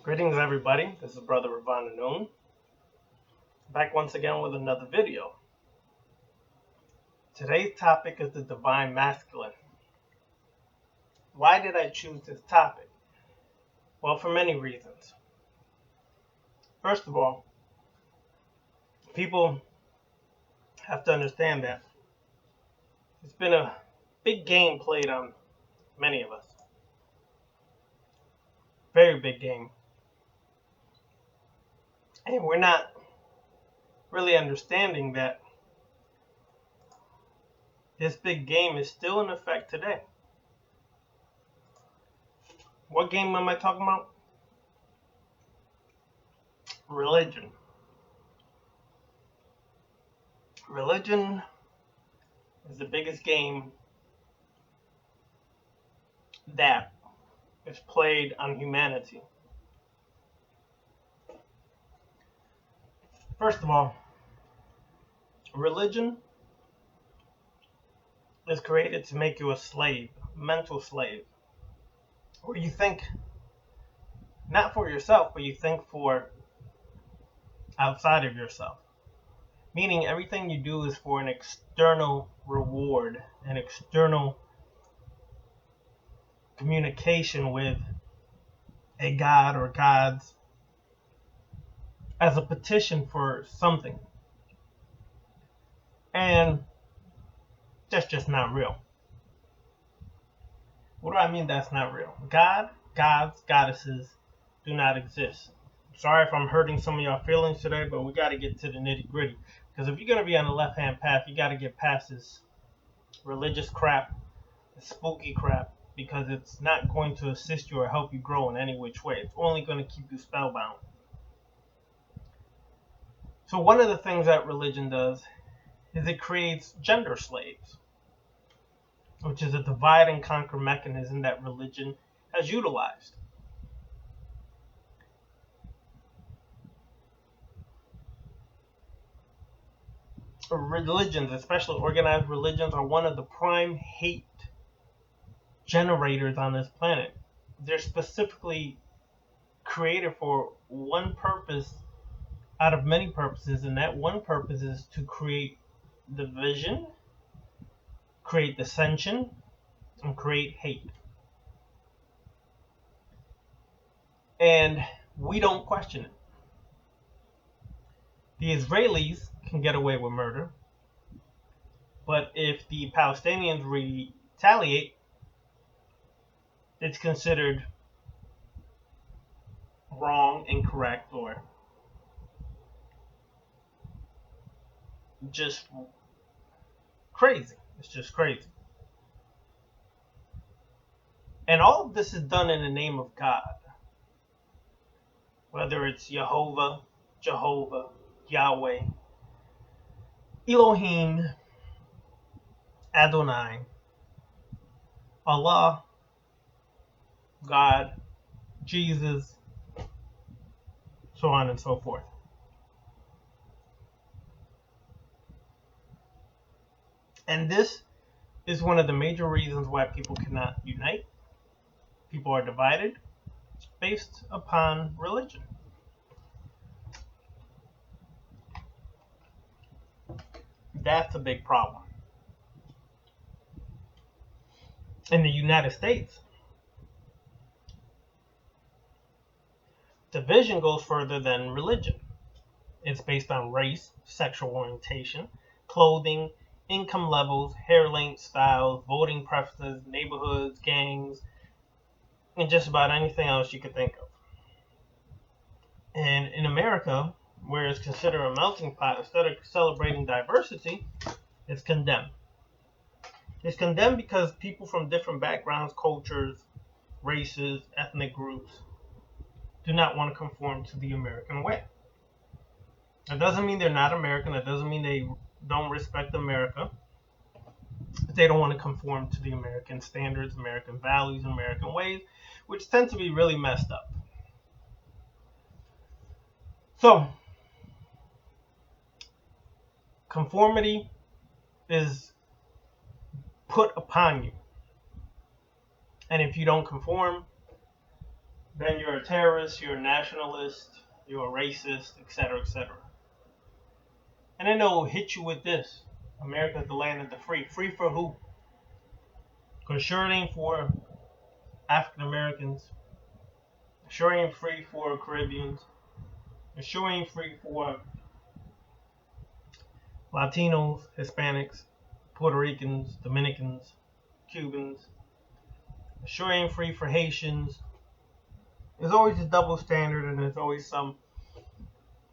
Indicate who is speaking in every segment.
Speaker 1: Greetings everybody, this is Brother Ravana Noon, back once again with another video. Today's topic is the Divine Masculine. Why did I choose this topic? Well, for many reasons. First of all, people have to understand that it's been a big game played on many of us. Very big game. And we're not really understanding that this big game is still in effect today. What game am I talking about? Religion. Religion is the biggest game that is played on humanity. First of all, religion is created to make you a slave, mental slave, where you think not for yourself, but you think for outside of yourself. Meaning everything you do is for an external reward, an external communication with a god or gods as a petition for something. And that's just not real. What do I mean that's not real? God, gods, goddesses do not exist. Sorry if I'm hurting some of y'all feelings today, but we got to get to the nitty gritty. Because if you're going to be on the left hand path, you got to get past this religious crap, this spooky crap, because it's not going to assist you or help you grow in any which way. It's only going to keep you spellbound. So one of the things that religion does is it creates gender slaves, which is a divide and conquer mechanism that religion has utilized. Religions, especially organized religions, are one of the prime hate generators on this planet. They're specifically created for one purpose out of many purposes, and that one purpose is to create division, create dissension, and create hate. And we don't question it. The Israelis can get away with murder, but if the Palestinians retaliate, it's considered wrong, incorrect, or just crazy. It's just crazy. And all of this is done in the name of God. Whether it's Jehovah, Yahweh, Elohim, Adonai, Allah, God, Jesus, so on and so forth. And this is one of the major reasons why people cannot unite. People are divided based upon religion. That's a big problem. In the United States, division goes further than religion. It's based on race, sexual orientation, clothing, income levels, hair length, styles, voting preferences, neighborhoods, gangs, and just about anything else you could think of. And in America, where it's considered a melting pot, instead of celebrating diversity, it's condemned. It's condemned because people from different backgrounds, cultures, races, ethnic groups do not want to conform to the American way. That doesn't mean they're not American. That doesn't mean they don't respect America. They don't want to conform to the American standards, American values, American ways, which tend to be really messed up. So, conformity is put upon you. And if you don't conform, then you're a terrorist, you're a nationalist, you're a racist, etc., etc. And then they'll hit you with this: America's the land of the free. Free for who? Because sure it ain't for African Americans. Sure ain't free for Caribbeans. It sure ain't free for Latinos, Hispanics, Puerto Ricans, Dominicans, Cubans. It sure ain't free for Haitians. There's always a double standard and there's always some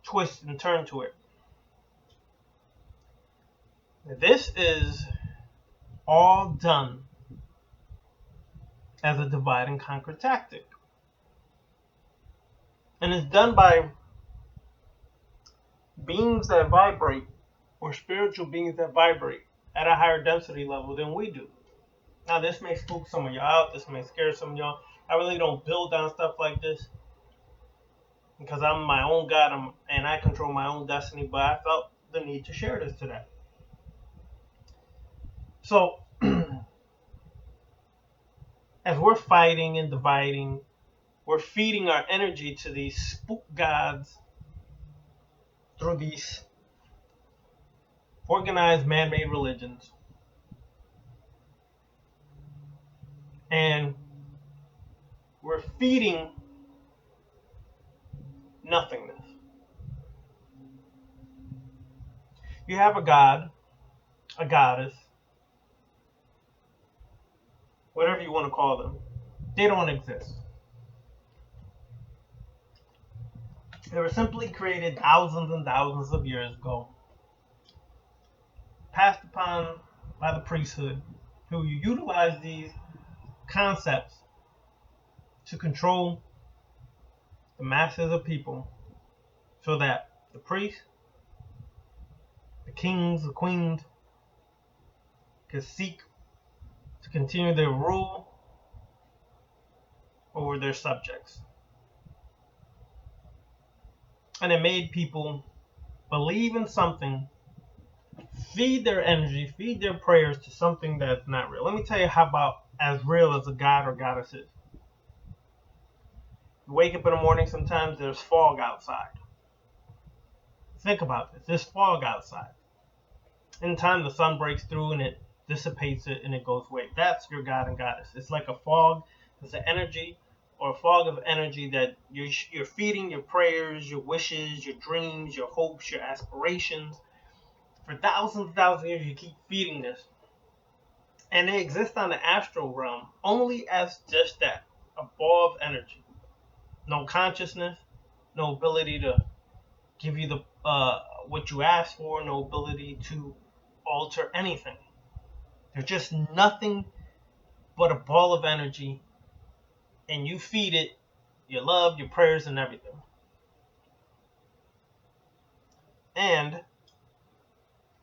Speaker 1: twist and turn to it. This is all done as a divide and conquer tactic. And it's done by beings that vibrate, or spiritual beings that vibrate at a higher density level than we do. Now, this may spook some of y'all out. This may scare some of y'all. I really don't build on stuff like this because I'm my own God and I control my own destiny, but I felt the need to share this today. So, as we're fighting and dividing, we're feeding our energy to these spook gods through these organized man-made religions. And we're feeding nothingness. You have a god, a goddess, whatever you want to call them. They don't exist. They were simply created thousands and thousands of years ago, passed upon by the priesthood, who utilize these concepts to control the masses of people so that the priests, the kings, the queens can seek to continue their rule over their subjects. And it made people believe in something, feed their energy, feed their prayers to something that's not real. Let me tell you how about as real as a god or goddess is. You wake up in the morning, sometimes there's fog outside. Think about this. There's fog outside. In time, the sun breaks through and it dissipates it and it goes away. That's your god and goddess. It's like a fog. It's an energy or a fog of energy that you're feeding your prayers, your wishes, your dreams, your hopes, your aspirations. For thousands and thousands of years, you keep feeding this. And they exist on the astral realm only as just that, a ball of energy. No consciousness, no ability to give you the what you ask for, no ability to alter anything. They're just nothing but a ball of energy, and you feed it your love, your prayers, and everything. And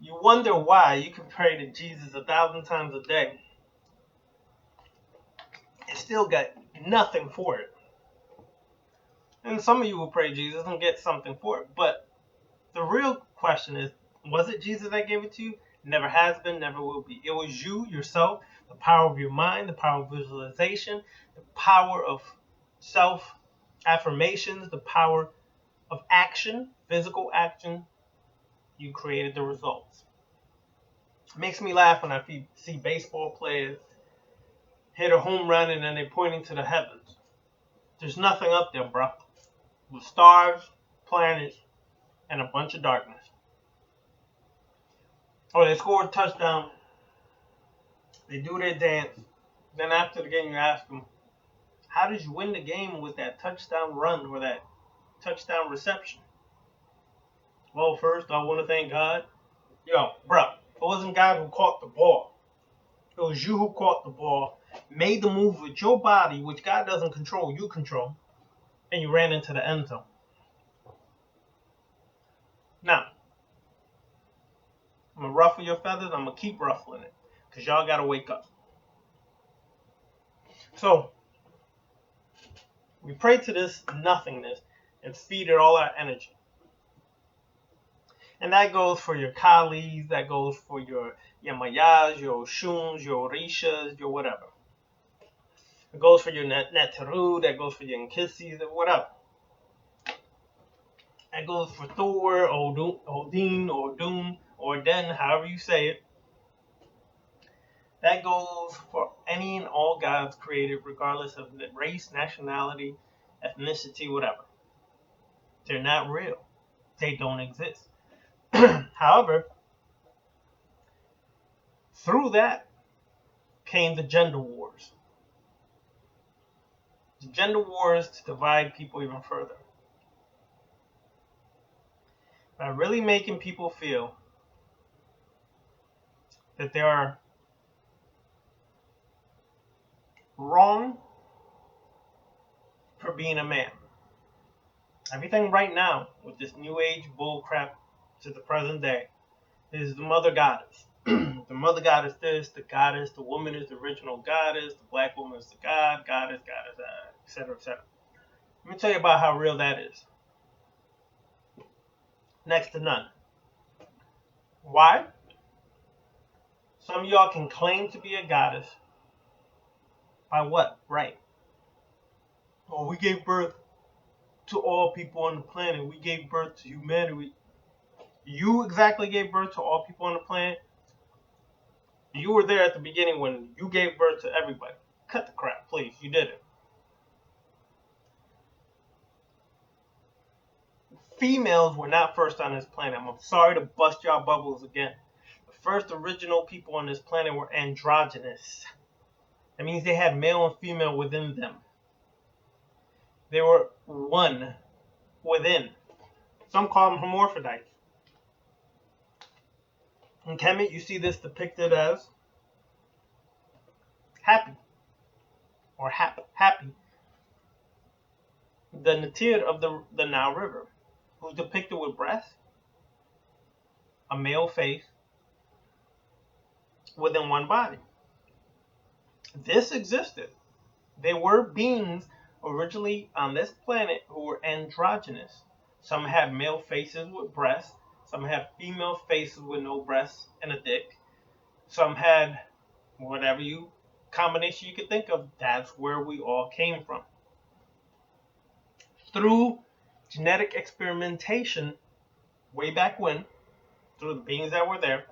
Speaker 1: you wonder why you can pray to Jesus 1,000 times a day and still get nothing for it. And some of you will pray Jesus and get something for it. But the real question is, was it Jesus that gave it to you? Never has been, never will be. It was you, yourself, the power of your mind, the power of visualization, the power of self-affirmations, the power of action, physical action. You created the results. It makes me laugh when I see baseball players hit a home run and then they're pointing to the heavens. There's nothing up there, bro. With stars, planets, and a bunch of darkness. Or they score a touchdown. They do their dance. Then after the game, you ask them, how did you win the game with that touchdown run or that touchdown reception? Well, first, I want to thank God. Yo, bro, it wasn't God who caught the ball. It was you who caught the ball, made the move with your body, which God doesn't control, you control, and you ran into the end zone. Now, I'm going to ruffle your feathers. I'm going to keep ruffling it because y'all got to wake up. So, we pray to this nothingness and feed it all our energy. And that goes for your Kalis, that goes for your Mayas, your Oshuns, your Orishas, your whatever. It goes for your Neteru, that goes for your Nkisi, whatever. That goes for Thor, Odin, or Doom, or Den, however you say it. That goes for any and all gods created, regardless of race, nationality, ethnicity, whatever. They're not real. They don't exist. However, through that came the gender wars. The gender wars to divide people even further. By really making people feel that they are wrong for being a man. Everything right now with this new age bullcrap to the present day is the mother goddess. The mother goddess this, the goddess, the woman is the original goddess, the black woman is the goddess, etc., etc. Let me tell you about how real that is. Next to none. Why? Some of y'all can claim to be a goddess. By what? Right. Oh, we gave birth to all people on the planet. We gave birth to humanity. You exactly gave birth to all people on the planet. You were there at the beginning when you gave birth to everybody. Cut the crap, please. You did it. Females were not first on this planet. I'm sorry to bust y'all bubbles again. The first original people on this planet were androgynous. That means they had male and female within them. They were one within. Some call them hermaphrodites. In Kemet, you see this depicted as happy or happy. The Natir of the Nile River, who's depicted with breasts, a male face within one body. This existed. They were beings originally on this planet who were androgynous. Some had male faces with breasts. Some had female faces with no breasts and a dick. Some had whatever combination you could think of. That's where we all came from. Through genetic experimentation, way back when, through the beings that were there,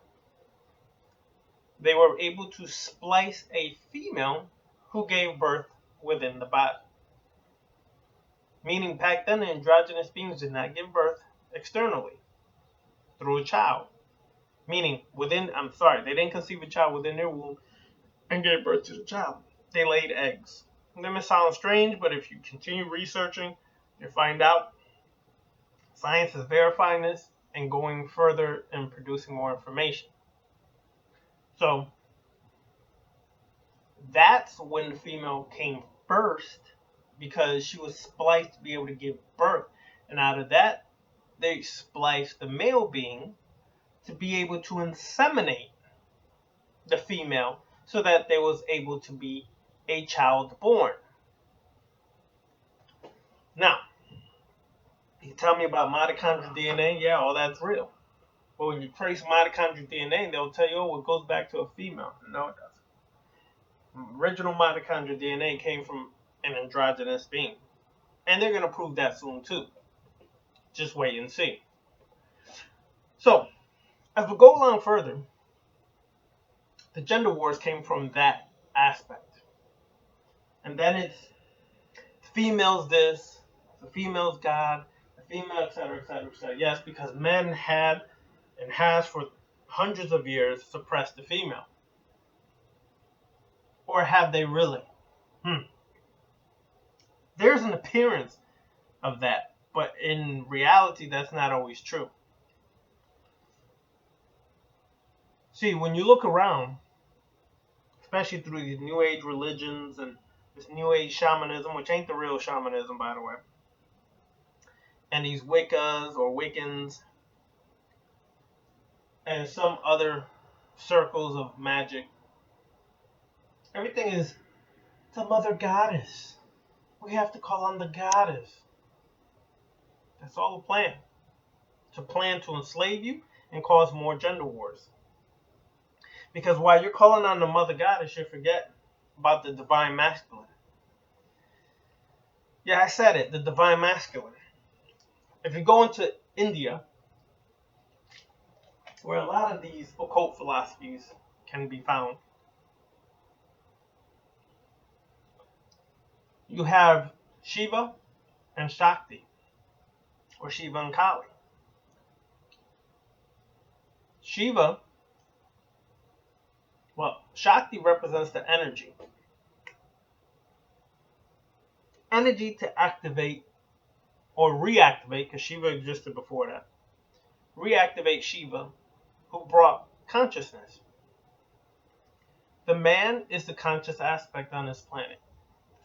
Speaker 1: they were able to splice a female who gave birth within the body. Meaning back then, the androgynous beings did not give birth externally through a child. Meaning they didn't conceive a child within their womb and gave birth to the child. They laid eggs. That may sound strange, but if you continue researching, you find out science is verifying this and going further and producing more information. So that's when the female came first, because she was spliced to be able to give birth. And out of that, they spliced the male being to be able to inseminate the female so that there was able to be a child born. Now, you tell me about mitochondrial DNA, yeah, all that's real. But when you trace mitochondrial DNA, they'll tell you, oh, it goes back to a female. No, it doesn't. Original mitochondrial DNA came from an androgynous being. And they're going to prove that soon, too. Just wait and see. So, as we go along further, the gender wars came from that aspect. And then it's females this, the females God, the female, etc., etc., etc. Yes, because men had and has for hundreds of years suppressed the female. Or have they really? There's an appearance of that, but in reality, that's not always true. See, when you look around, especially through these New Age religions and this New Age shamanism, which ain't the real shamanism, by the way, and these Wiccas or Wiccans, and some other circles of magic, everything is the mother goddess. We have to call on the goddess. That's all a plan. It's a plan to enslave you and cause more gender wars. Because while you're calling on the mother goddess, you forget about the divine masculine. Yeah, I said it, the divine masculine. If you go into India, where a lot of these occult philosophies can be found, you have Shiva and Shakti, or Shiva and Kali. Shiva, well, Shakti represents the energy. Energy to activate or reactivate, because Shiva existed before that. Reactivate Shiva, who brought consciousness. The man is the conscious aspect on this planet.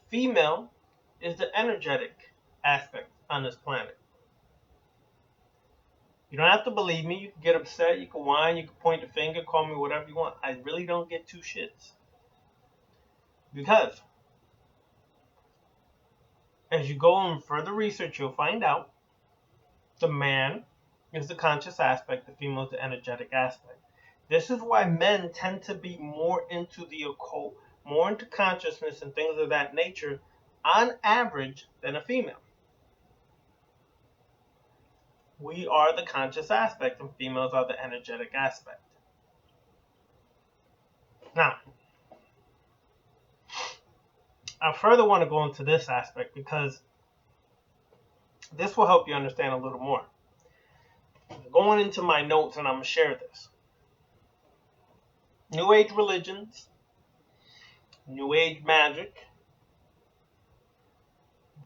Speaker 1: Female is the energetic aspect on this planet. You don't have to believe me. You can get upset. You can whine. You can point the finger. Call me whatever you want. I really don't get two shits. Because as you go in further research, you'll find out the man is the conscious aspect. The female is the energetic aspect. This is why men tend to be more into the occult, more into consciousness and things of that nature, on average, than a female. We are the conscious aspect, and females are the energetic aspect. Now, I further want to go into this aspect because this will help you understand a little more. Going into my notes, and I'm going to share this. New Age religions, New Age magic,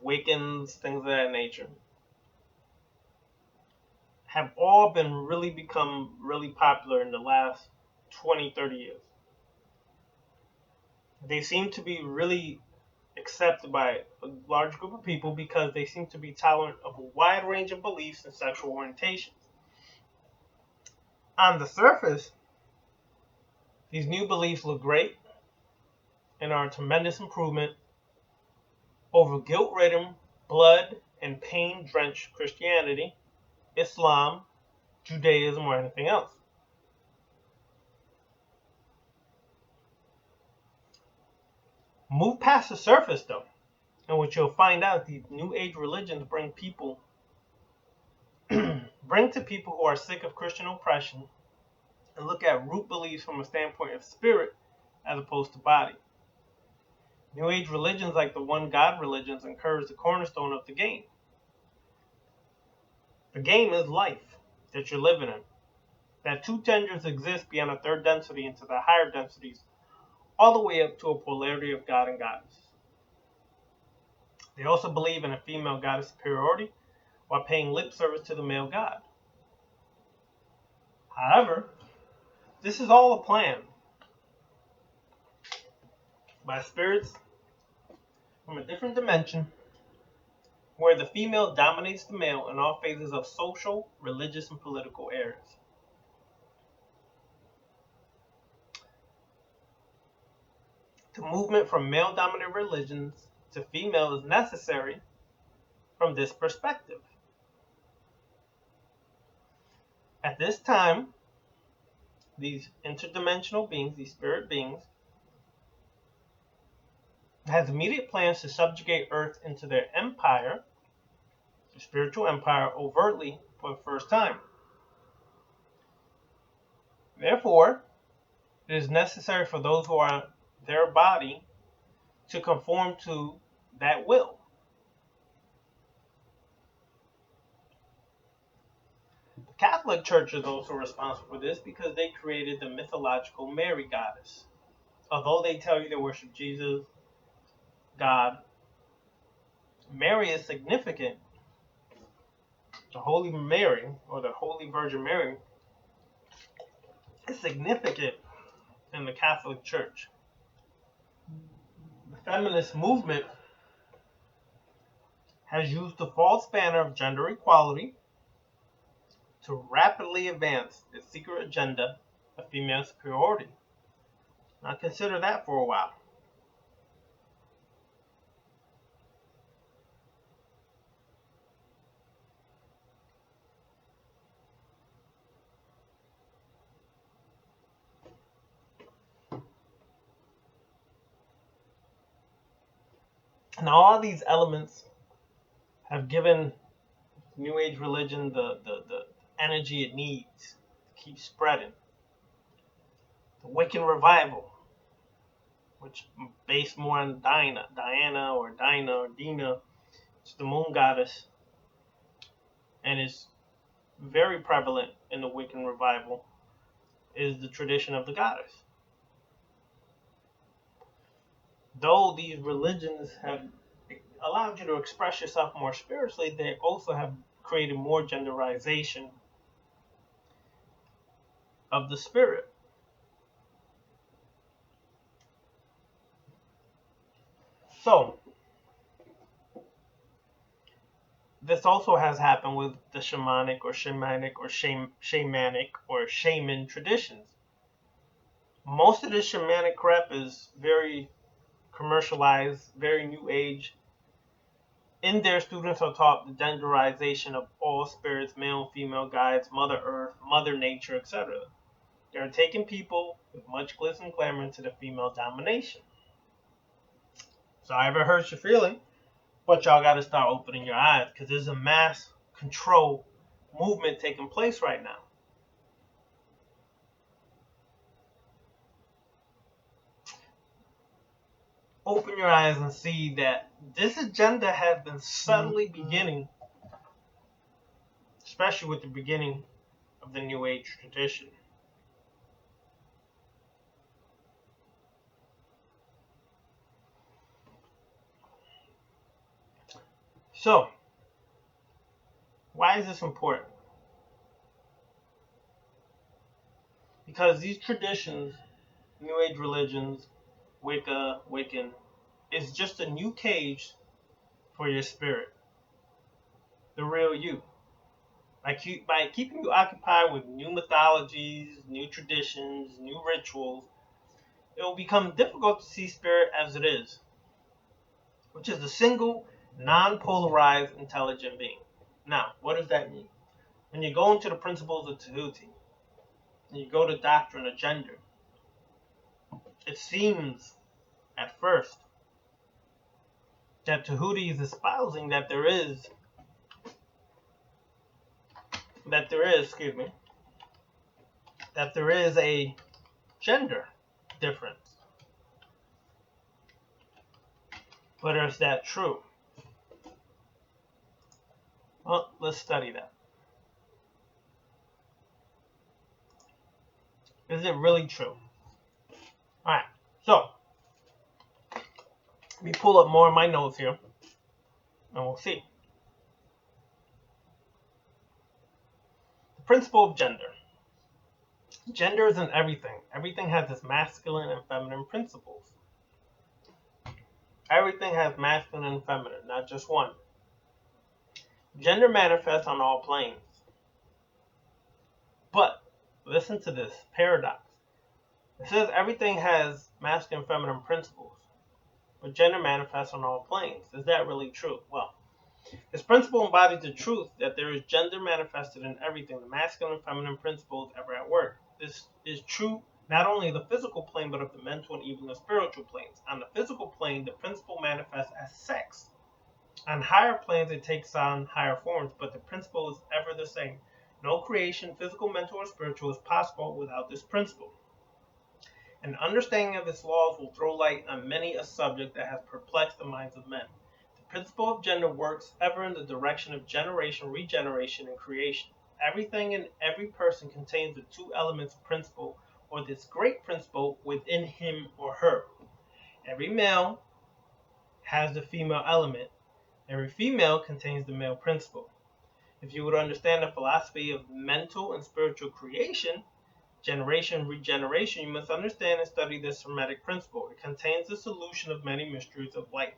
Speaker 1: Wiccans, things of that nature, have all become really popular in the last 20, 30 years. They seem to be really accepted by a large group of people because they seem to be tolerant of a wide range of beliefs and sexual orientations. On the surface, these new beliefs look great and are a tremendous improvement over guilt-ridden, blood and pain-drenched Christianity, Islam, Judaism, or anything else. Move past the surface, though, and what you'll find out, these New Age religions bring to people who are sick of Christian oppression and look at root beliefs from a standpoint of spirit as opposed to body. New Age religions like the one God religions encourage the cornerstone of the game. The game is life that you're living in. That two genders exist beyond a third density into the higher densities, all the way up to a polarity of God and goddess. They also believe in a female goddess superiority while paying lip service to the male god. However, this is all a plan by spirits from a different dimension where the female dominates the male in all phases of social, religious, and political areas. The movement from male-dominated religions to female is necessary from this perspective. At this time, these interdimensional beings, these spirit beings, has immediate plans to subjugate Earth into their empire, their spiritual empire, overtly for the first time. Therefore, it is necessary for those who are their body to conform to that will. The Catholic Church is also responsible for this because they created the mythological Mary goddess. Although they tell you they worship Jesus, God, Mary is significant. The Holy Mary, or the Holy Virgin Mary, is significant in the Catholic Church. The feminist movement has used the false banner of gender equality to rapidly advance its secret agenda of female superiority. Now consider that for a while. Now all these elements have given New Age religion the energy it needs to keep spreading. The Wiccan revival, which based more on Diana or Dina, it's the moon goddess, and is very prevalent in the Wiccan revival, is the tradition of the goddess. Though these religions have allowed you to express yourself more spiritually, they also have created more genderization of the spirit. So, this also has happened with the shamanic or shaman traditions. Most of this shamanic crap is very commercialized, very new age. In there, students are taught the genderization of all spirits, male and female guides, Mother Earth, Mother Nature, etc. They're taking people with much glitz and glamour into the female domination. So I ever hurt your feeling, but y'all got to start opening your eyes because there's a mass control movement taking place right now. Open your eyes and see that this agenda has been subtly beginning, especially with the beginning of the New Age tradition. So, why is this important? Because these traditions, New Age religions, Wicca, Wiccan, is just a new cage for your spirit. The real you. By keeping you occupied with new mythologies, new traditions, new rituals, it will become difficult to see spirit as it is, which is a single, non-polarized, intelligent being. Now, what does that mean? When you go into the principles of Tahuti, and you go to doctrine of gender, it seems at first that Tahuti is espousing that there is a gender difference. But is that true? Well, let's study that. Is it really true? Alright, so let me pull up more of my notes here, and we'll see. The principle of gender. Gender is in everything. Everything has its masculine and feminine principles. Everything has masculine and feminine, not just one. Gender manifests on all planes. But, listen to this paradox. It says everything has masculine and feminine principles, but gender manifests on all planes. Is that really true? Well, this principle embodies the truth that there is gender manifested in everything, the masculine and feminine principles ever at work. This is true not only of the physical plane, but of the mental and even the spiritual planes. On the physical plane, the principle manifests as sex. On higher planes, it takes on higher forms, but the principle is ever the same. No creation, physical, mental, or spiritual, is possible without this principle. An understanding of its laws will throw light on many a subject that has perplexed the minds of men. The principle of gender works ever in the direction of generation, regeneration, and creation. Everything and every person contains the two elements of principle, or this great principle, within him or her. Every male has the female element. Every female contains the male principle. If you would understand the philosophy of mental and spiritual creation, generation, regeneration, you must understand and study this Hermetic principle. It contains the solution of many mysteries of life.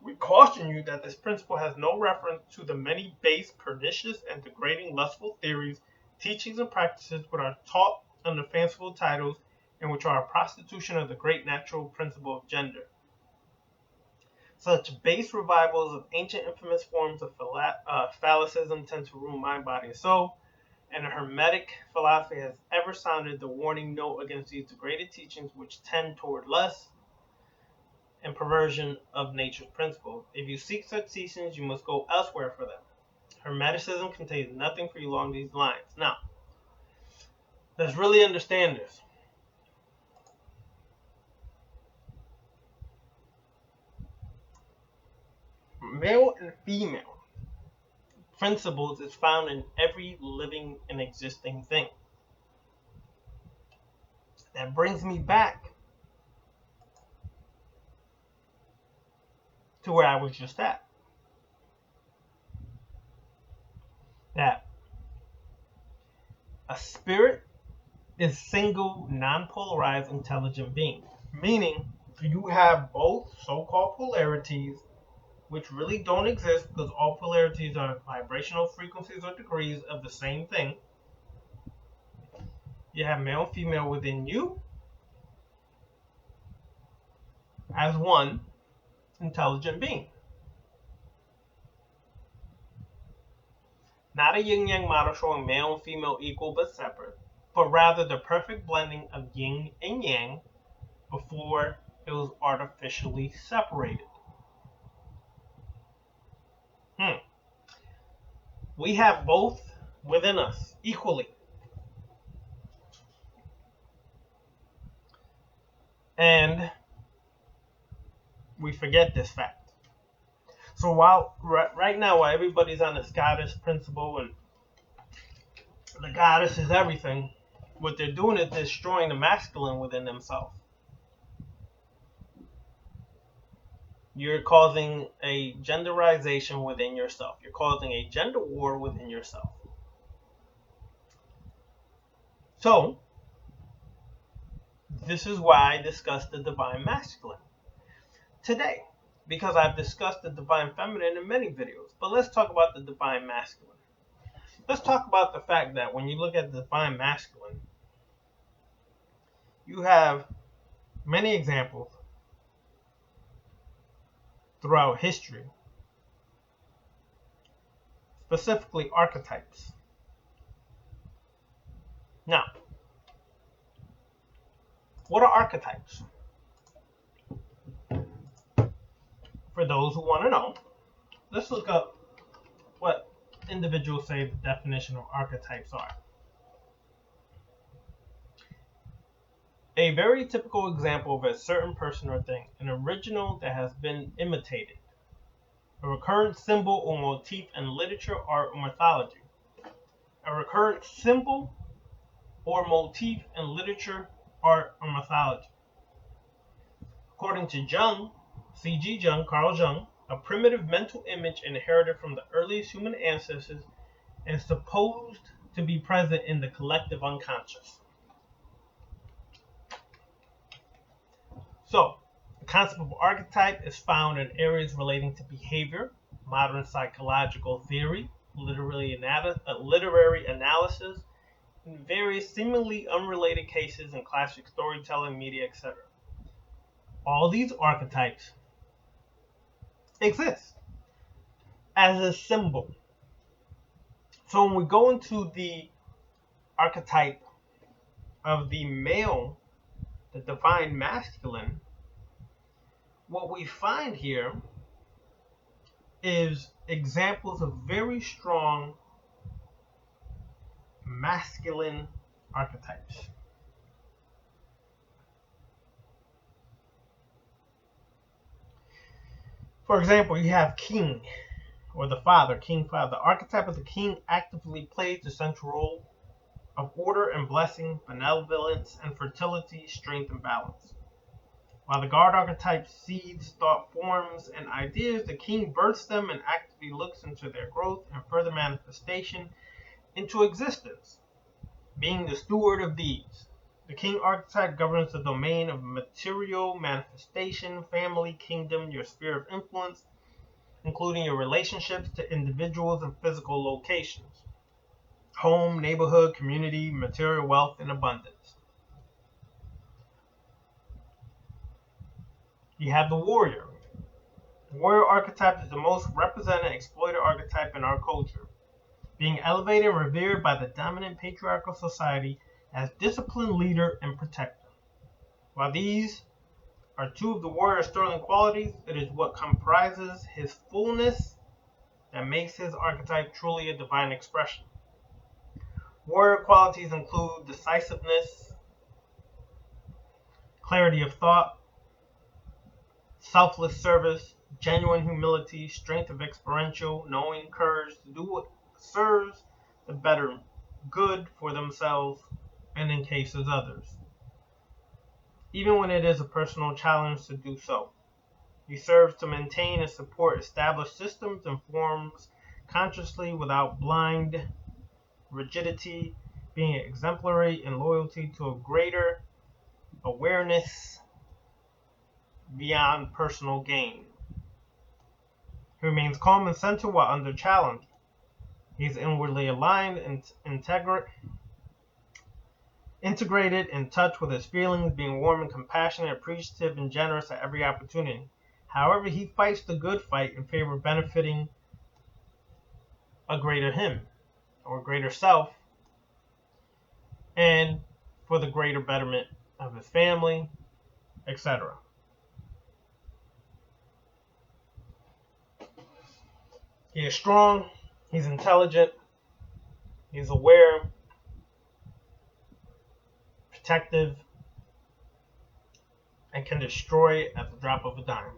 Speaker 1: We caution you that this principle has no reference to the many base, pernicious, and degrading lustful theories, teachings, and practices which are taught under fanciful titles and which are a prostitution of the great natural principle of gender. Such base revivals of ancient infamous forms of phallicism tend to ruin mind, body, and soul, and the Hermetic philosophy has ever sounded the warning note against these degraded teachings which tend toward lust, and perversion of nature's principles. If you seek such teachings, you must go elsewhere for them. Hermeticism contains nothing for you along these lines. Now, let's really understand this. Male and female principles is found in every living and existing thing. That brings me back to where I was just at. That a spirit is single, non-polarized, intelligent being. Meaning, you have both so-called polarities, which really don't exist because all polarities are vibrational frequencies or degrees of the same thing. You have male and female within you as one intelligent being. Not a yin-yang model showing male and female equal but separate, but rather the perfect blending of yin and yang before it was artificially separated. We have both within us equally. And we forget this fact. So while right now, while everybody's on this goddess principle and the goddess is everything, what they're doing is destroying the masculine within themselves. You're causing a genderization within yourself. You're causing a gender war within yourself. So, this is why I discussed the divine masculine today, because I've discussed the divine feminine in many videos. But let's talk about the divine masculine. Let's talk about the fact that when you look at the divine masculine, you have many examples throughout history, specifically archetypes. Now, what are archetypes? For those who want to know, let's look up what individuals say the definition of archetypes are. A very typical example of a certain person or thing, an original that has been imitated, a recurrent symbol or motif in literature, art, or mythology. A recurrent symbol or motif in literature, art, or mythology. According to Jung, C.G. Jung, Carl Jung, a primitive mental image inherited from the earliest human ancestors and supposed to be present in the collective unconscious. So, the concept of archetype is found in areas relating to behavior, modern psychological theory, literary analysis, in various seemingly unrelated cases in classic storytelling, media, etc. All these archetypes exist as a symbol. So when we go into the archetype of the male, the divine masculine, what we find here is examples of very strong masculine archetypes. For example, you have king, or the father, king father. The archetype of the king actively plays the central role of order and blessing, benevolence and fertility, strength and balance. While the guard archetype seeds thought forms and ideas, the king births them and actively looks into their growth and further manifestation into existence, being the steward of these. The king archetype governs the domain of material manifestation, family, kingdom, your sphere of influence, including your relationships to individuals and physical locations, home, neighborhood, community, material wealth, and abundance. You have the warrior. The warrior archetype is the most represented exploited archetype in our culture, being elevated and revered by the dominant patriarchal society as disciplined leader and protector. While these are two of the warrior's sterling qualities. It is what comprises his fullness that makes his archetype truly a divine expression. Warrior qualities include decisiveness, clarity of thought, selfless service, genuine humility, strength of experiential, knowing, courage to do what serves the better good for themselves and in cases others, even when it is a personal challenge to do so. He serves to maintain and support established systems and forms consciously without blind rigidity, being exemplary in loyalty to a greater awareness beyond personal gain. He remains calm and centered while under challenge. He is inwardly aligned and integrated, in touch with his feelings, being warm and compassionate, appreciative and generous at every opportunity. However, he fights the good fight in favor of benefiting a greater him or greater self and for the greater betterment of his family, etc. He is strong, he's intelligent, he's aware, protective, and can destroy at the drop of a dime.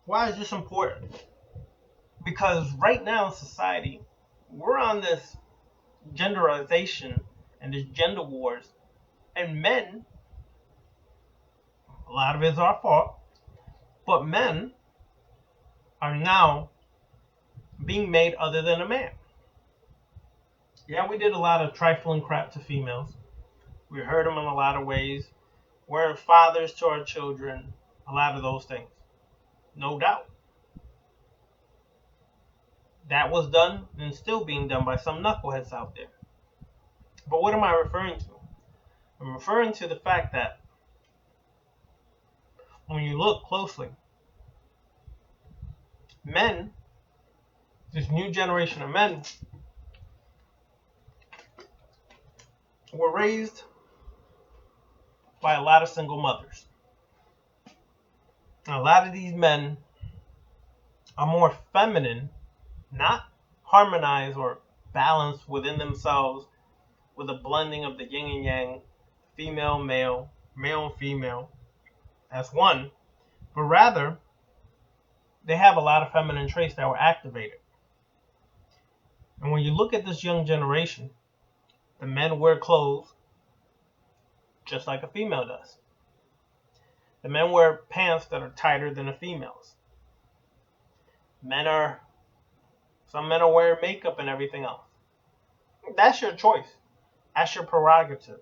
Speaker 1: Why is this important? Because right now in society, we're on this genderization and this gender wars, and men, a lot of it is our fault, but men are now being made other than a man. Yeah, we did a lot of trifling crap to females. We hurt them in a lot of ways. We're fathers to our children, a lot of those things. No doubt. That was done and still being done by some knuckleheads out there. But what am I referring to? I'm referring to the fact that when you look closely, men, this new generation of men, were raised by a lot of single mothers. And a lot of these men are more feminine, not harmonized or balanced within themselves with a blending of the yin and yang, female, male, male and female as one, but rather they have a lot of feminine traits that were activated. And when you look at this young generation, the men wear clothes just like a female does. The men wear pants that are tighter than the females. Some men are wearing makeup and everything else. That's your choice. That's your prerogative.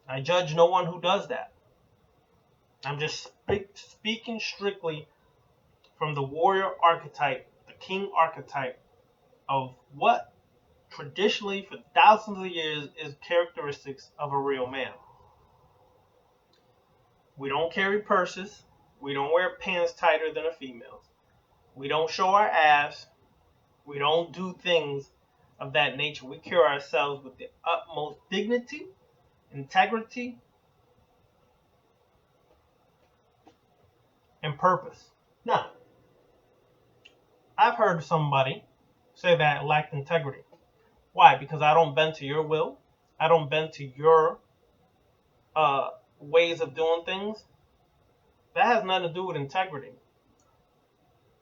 Speaker 1: I judge no one who does that. I'm just speaking strictly from the warrior archetype, the king archetype of what traditionally for thousands of years is characteristics of a real man. We don't carry purses. We don't wear pants tighter than the females. We don't show our ass. We don't do things of that nature. We carry ourselves with the utmost dignity, integrity, and purpose. Now, I've heard somebody say that I lacked integrity. Why? Because I don't bend to your will. I don't bend to your ways of doing things. That has nothing to do with integrity.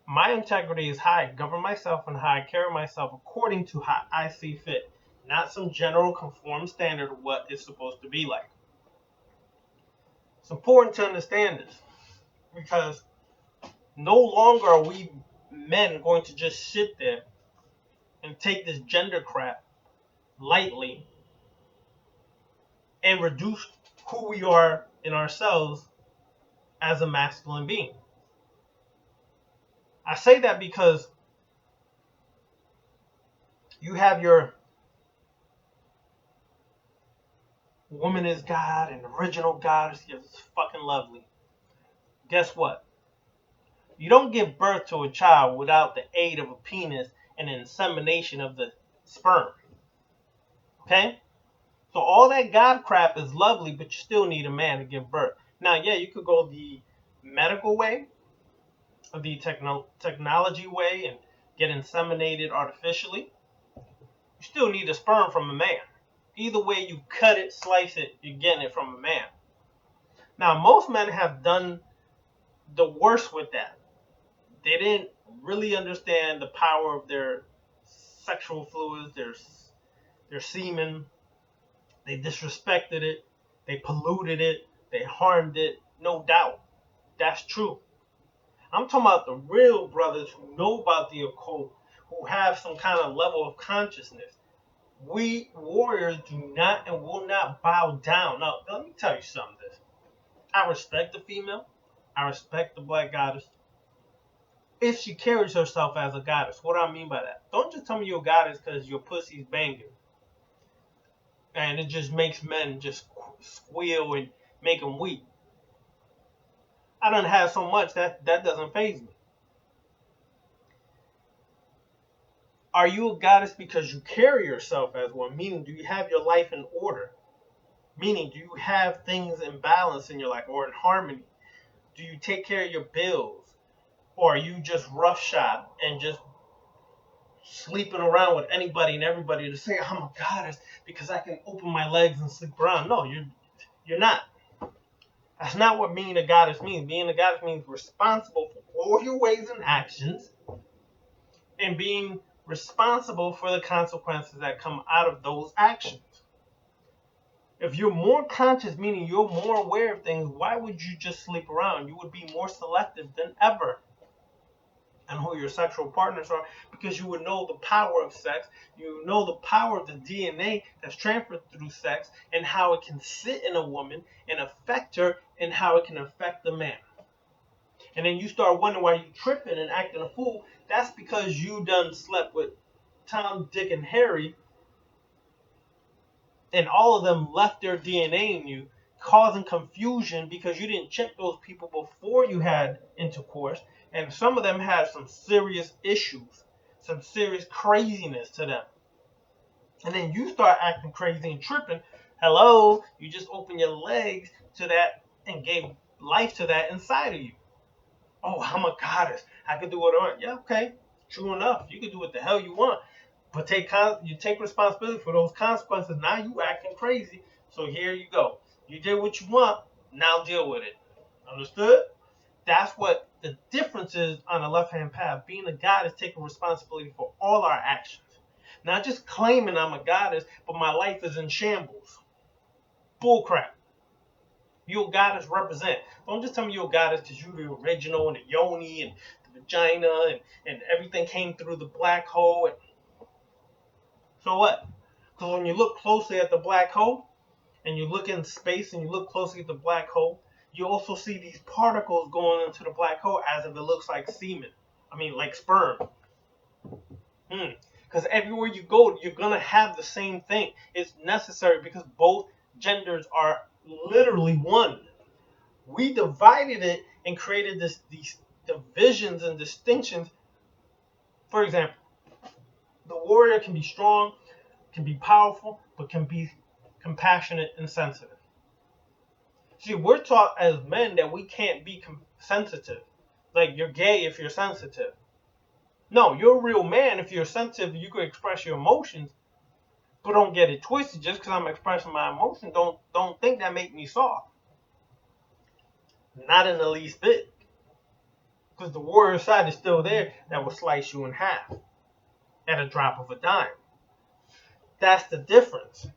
Speaker 1: My integrity is how I govern myself and how I carry myself according to how I see fit, not some general conform standard of what it's supposed to be like. It's important to understand this because no longer are we men going to just sit there and take this gender crap lightly and reduce who we are in ourselves as a masculine being. I say that because you have your woman is God and original God is fucking lovely. Guess what? You don't give birth to a child without the aid of a penis and insemination of the sperm. Okay? So all that God crap is lovely, but you still need a man to give birth. Now, yeah, you could go the medical way, or the technology way, and get inseminated artificially. You still need a sperm from a man. Either way you cut it, slice it, you're getting it from a man. Now, most men have done the worst with that. They didn't really understand the power of their sexual fluids, their semen. They disrespected it, they polluted it, they harmed it. No doubt, that's true. I'm talking about the real brothers who know about the occult, who have some kind of level of consciousness. We warriors do not and will not bow down. Now, let me tell you something. I respect the female. I respect the black goddess if she carries herself as a goddess. What do I mean by that? Don't just tell me you're a goddess because your pussy's banging. And it just makes men just squeal and make them weak. I don't have so much that doesn't faze me. Are you a goddess because you carry yourself as one? Meaning, do you have your life in order? Meaning, do you have things in balance in your life or in harmony? Do you take care of your bills? Or are you just roughshod and just sleeping around with anybody and everybody to say I'm a goddess because I can open my legs and sleep around? No, you're not. That's not what being a goddess means. Being a goddess means responsible for all your ways and actions and being responsible for the consequences that come out of those actions. If you're more conscious, meaning you're more aware of things, why would you just sleep around? You would be more selective than ever on who your sexual partners are because you would know the power of sex. You know the power of the DNA that's transferred through sex and how it can sit in a woman and affect her and how it can affect the man. And then you start wondering why you tripping and acting a fool. That's because you done slept with Tom, Dick, and Harry, and all of them left their DNA in you, causing confusion because you didn't check those people before you had intercourse. And some of them had some serious issues, some serious craziness to them. And then you start acting crazy and tripping. Hello, you just open your legs to that and gave life to that inside of you. Oh, I'm a goddess. I can do what I want. Yeah, okay. True enough. You can do what the hell you want. But you take responsibility for those consequences. Now you acting crazy. So here you go. You did what you want. Now deal with it. Understood? That's what the difference is on the left-hand path. Being a goddess, taking responsibility for all our actions. Not just claiming I'm a goddess, but my life is in shambles. Bullcrap. You a goddess, represent. Don't just tell me you're a goddess because you're the original and the yoni and the vagina and everything came through the black hole. And so what? Because when you look closely at the black hole and you look in space and you look closely at the black hole, you also see these particles going into the black hole as if it looks like semen. I mean, like sperm. Because everywhere you go, you're going to have the same thing. It's necessary because both genders are literally one. We divided it and created these divisions and distinctions. For example, the warrior can be strong, can be powerful, but can be compassionate and sensitive. See, we're taught as men that we can't be sensitive. Like, you're gay if you're sensitive. No, you're a real man if you're sensitive. You can express your emotions, but don't get it twisted. Just because I'm expressing my emotions, don't think that make me soft. Not in the least bit. Because the warrior side is still there that will slice you in half at a drop of a dime. That's the difference.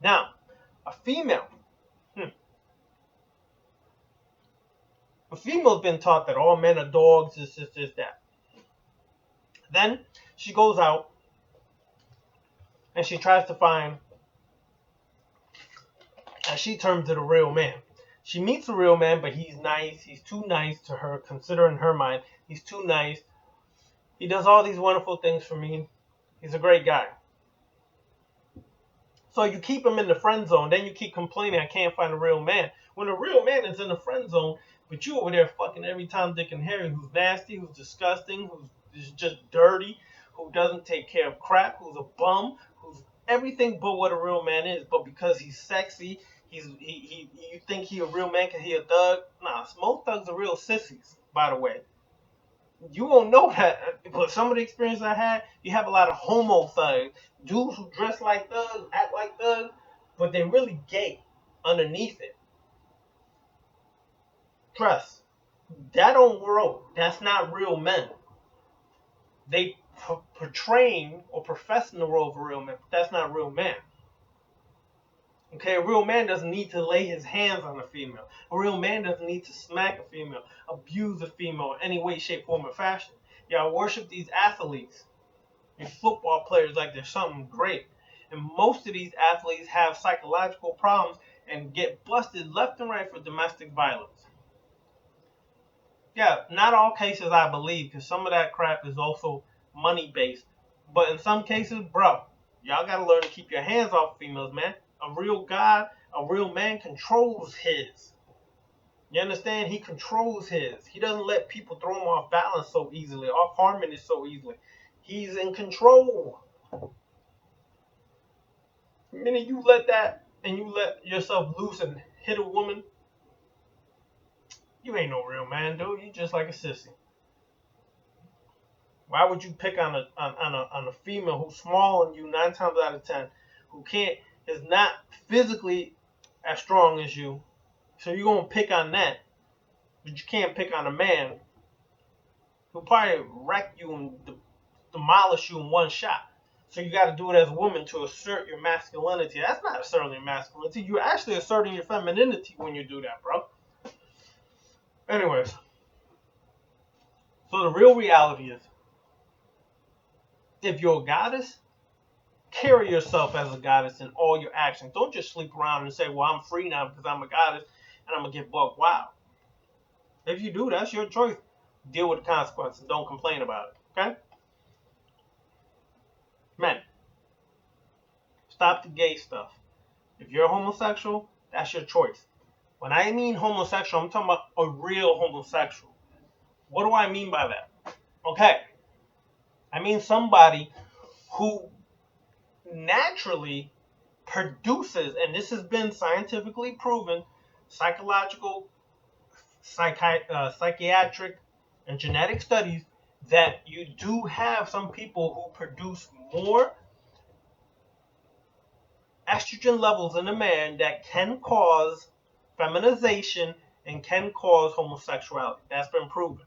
Speaker 1: Now, a female. A female's been taught that all men are dogs, this, that. Then she goes out and she tries to find, as she terms it, a real man. She meets a real man, but he's nice. He's too nice to her, considering her mind. He's too nice. He does all these wonderful things for me. He's a great guy. So you keep him in the friend zone. Then you keep complaining, I can't find a real man. When a real man is in the friend zone, but you over there fucking every Tom, Dick, and Harry who's nasty, who's disgusting, who's just dirty, who doesn't take care of crap, who's a bum, who's everything but what a real man is. But because he's sexy, You think he a real man because he a thug? Nah, most thugs are real sissies, by the way. You won't know that, but some of the experience I had, you have a lot of homo thugs, dudes who dress like thugs, act like thugs, but they're really gay underneath it. Trust, that don't grow. That's not real men. They portraying or professing the role of a real man, but that's not a real man. Okay, a real man doesn't need to lay his hands on a female. A real man doesn't need to smack a female, abuse a female in any way, shape, form, or fashion. Y'all worship these athletes, these football players like they're something great. And most of these athletes have psychological problems and get busted left and right for domestic violence. Yeah, not all cases I believe, because some of that crap is also money based. But in some cases, bro, y'all gotta learn to keep your hands off females, man. A real guy, a real man controls his. You understand? He controls his. He doesn't let people throw him off balance so easily, off harmony so easily. He's in control. The minute you let that and you let yourself loose and hit a woman, you ain't no real man, dude. You just like a sissy. Why would you pick on a female who's smaller than you 9 times out of 10, who can't is not physically as strong as you? So you're gonna pick on that, but you can't pick on a man who'll probably wreck you and demolish you in one shot. So you got to do it as a woman to assert your masculinity. That's not asserting your masculinity. You're actually asserting your femininity when you do that, bro. Anyways, so the real reality is, if you're a goddess, carry yourself as a goddess in all your actions. Don't just sleep around and say, well, I'm free now because I'm a goddess and I'm going to get buck wild. If you do, that's your choice. Deal with the consequences. Don't complain about it. Okay? Men, stop the gay stuff. If you're homosexual, that's your choice. When I mean homosexual, I'm talking about a real homosexual. What do I mean by that? Okay. I mean somebody who naturally produces, and this has been scientifically proven, psychological, psychiatric, and genetic studies, that you do have some people who produce more estrogen levels in a man that can cause feminization and can cause homosexuality. That's been proven.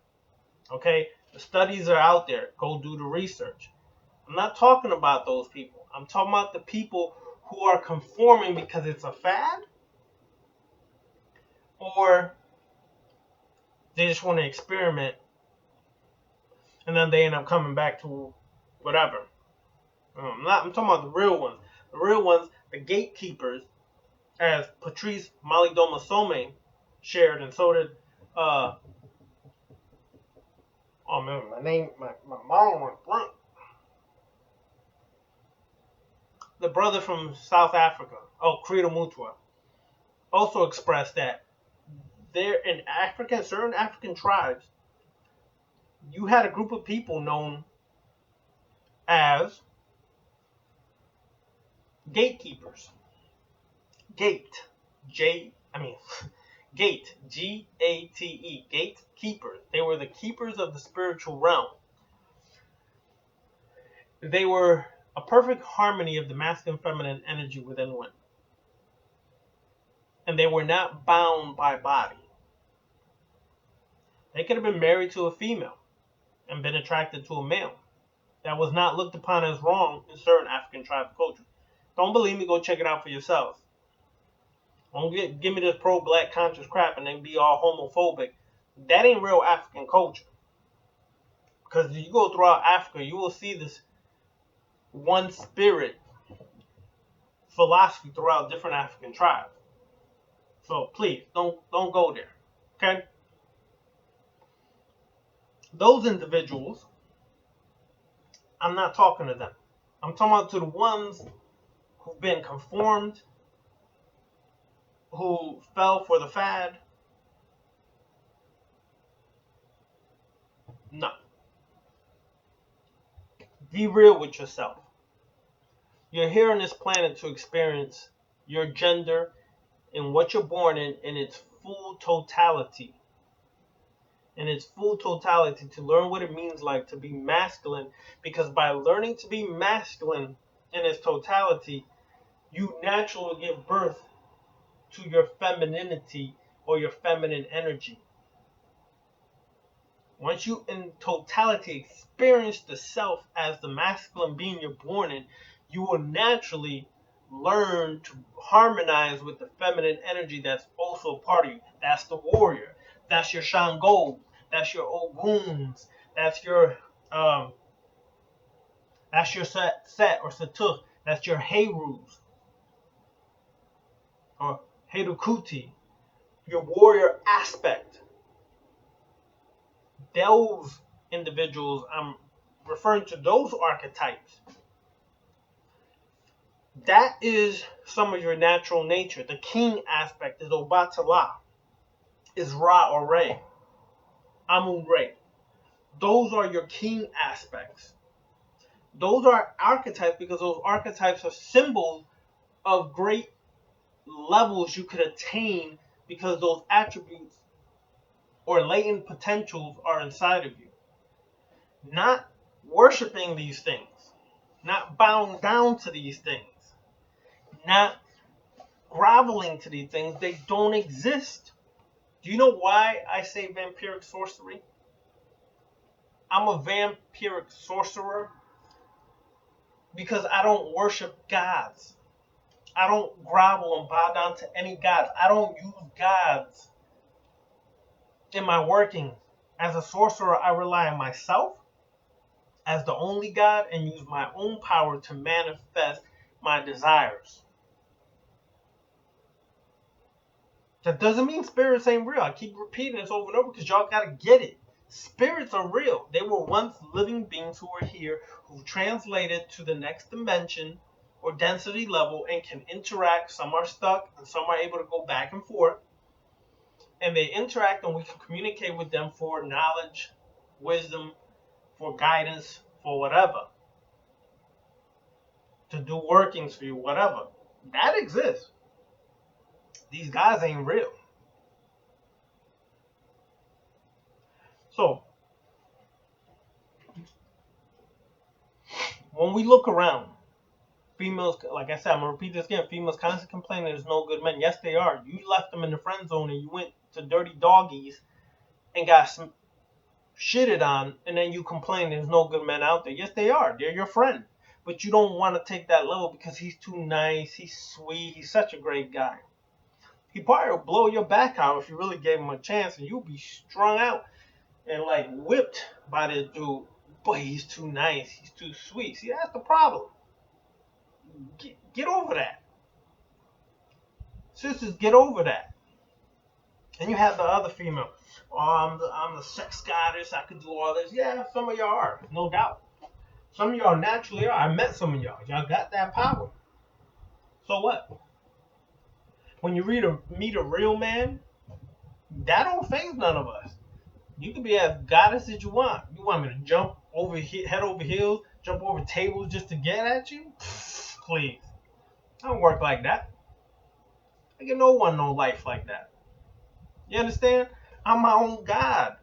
Speaker 1: Okay? The studies are out there. Go do the research. I'm not talking about those people. I'm talking about the people who are conforming because it's a fad, or they just want to experiment and then they end up coming back to whatever. I'm talking about the real ones. The real ones, the gatekeepers, as Patrice Malidoma-Some shared, and so did oh man, my mom went blank. The brother from South Africa, Credo Mutua, also expressed that there in Africa, certain African tribes, you had a group of people known as gatekeepers. Gate, Gate, Gate, gatekeepers. They were the keepers of the spiritual realm. They were a perfect harmony of the masculine and feminine energy within women. And they were not bound by body. They could have been married to a female and been attracted to a male. That was not looked upon as wrong in certain African tribal cultures. Don't believe me? Go check it out for yourselves. Don't give me this pro-black conscious crap and then be all homophobic. That ain't real African culture. Because if you go throughout Africa, you will see this one spirit philosophy throughout different African tribes. So please, don't go there. Okay? Those individuals, I'm not talking to them. I'm talking about to the ones who've been conformed, who fell for the fad. No. Be real with yourself. You're here on this planet to experience your gender in what you're born in its full totality. In its full totality, to learn what it means like to be masculine, because by learning to be masculine in its totality, you naturally give birth to your femininity or your feminine energy. Once you in totality experience the self as the masculine being you're born in, you will naturally learn to harmonize with the feminine energy that's also a part of you. That's the warrior. That's your Shango. That's your Oguns. That's your um, Set or Satuk. That's your Herus or Herukuti. Your warrior aspect. Those individuals, I'm referring to those archetypes. That is some of your natural nature. The king aspect is Obatala, is Ra or Re, Amun Re. Those are your king aspects. Those are archetypes because those archetypes are symbols of great levels you could attain because those attributes or latent potentials are inside of you. Not worshiping these things, not bowing down to these things, not groveling to these things. They don't exist. Do you know why I say vampiric sorcery? I'm a vampiric sorcerer because I don't worship gods. I don't grovel and bow down to any gods. I don't use gods in my working. As a sorcerer, I rely on myself as the only God and use my own power to manifest my desires. That doesn't mean spirits ain't real. I keep repeating this over and over because y'all gotta get it. Spirits are real. They were once living beings who were here, who translated to the next dimension or density level and can interact. Some are stuck and some are able to go back and forth. And they interact and we can communicate with them for knowledge, wisdom, for guidance, for whatever. To do workings for you, whatever. That exists. These guys ain't real. So, when we look around, females, like I said, I'm going to repeat this again, females constantly complaining there's no good men. Yes, they are. You left them in the friend zone and you went to dirty doggies and got some shitted on, and then you complain there's no good men out there. Yes, they are. They're your friend. But you don't want to take that level because he's too nice, he's sweet, he's such a great guy. He probably will blow your back out if you really gave him a chance, and you'll be strung out and like whipped by this dude. But he's too nice, he's too sweet. See, that's the problem. Get over that. Sisters, get over that. And you have the other female. Oh, I'm the sex goddess. I could do all this. Yeah, some of y'all are, no doubt. Some of y'all naturally are. I met some of y'all. Y'all got that power. So what? When you meet a real man, that don't faze none of us. You can be as goddess as you want. You want me to jump over head over heels, jump over tables just to get at you? Please. I don't work like that. I get no one no life like that. You understand? I'm my own God.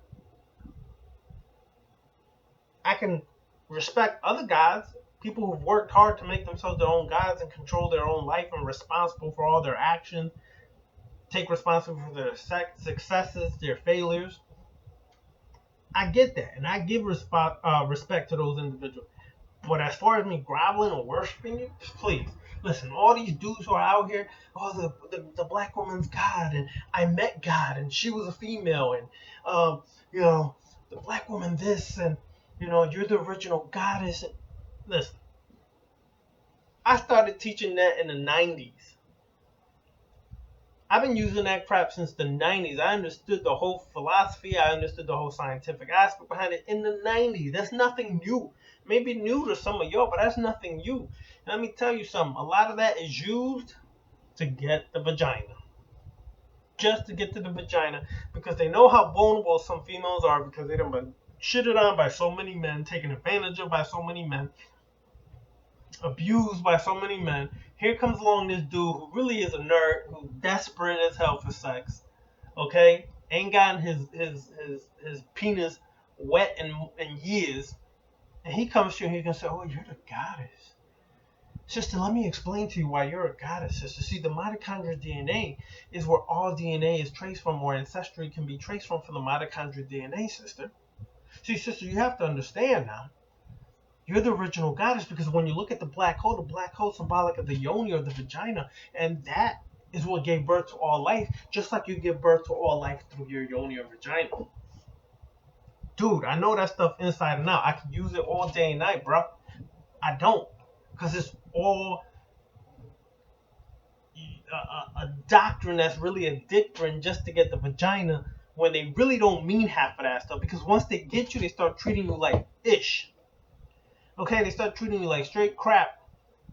Speaker 1: I can respect other gods, people who've worked hard to make themselves their own gods and control their own life and responsible for all their actions, take responsibility for their successes, their failures. I get that, and I give respect to those individuals. But as far as me groveling or worshiping you, please listen. All these dudes who are out here, oh, the black woman's God, and I met God, and she was a female, and the black woman this, and you're the original goddess. Listen, I started teaching that in the 90s. I've been using that crap since the 90s. I understood the whole philosophy. I understood the whole scientific aspect behind it in the 90s. That's nothing new. Maybe new to some of y'all, but that's nothing new. And let me tell you something. A lot of that is used to get the vagina. Just to get to the vagina. Because they know how vulnerable some females are because they've been shitted on by so many men, taken advantage of by so many men, abused by so many men, Here comes along this dude who really is a nerd, who's desperate as hell for sex. Okay, ain't gotten his penis wet in years, and he comes to you and he's gonna say, "Oh, you're the goddess." Sister, let me explain to you why you're a goddess, sister. See, the mitochondrial DNA is where all DNA is traced from, where ancestry can be traced from the mitochondrial DNA, sister. See, sister, you have to understand now. You're the original goddess because when you look at the black hole is symbolic of the yoni or the vagina, and that is what gave birth to all life, just like you give birth to all life through your yoni or vagina. Dude, I know that stuff inside and out. I can use it all day and night, bro. I don't, because it's all a doctrine that's really a doctrine just to get the vagina when they really don't mean half of that stuff. Because once they get you, they start treating you like ish. Okay, they start treating you like straight crap,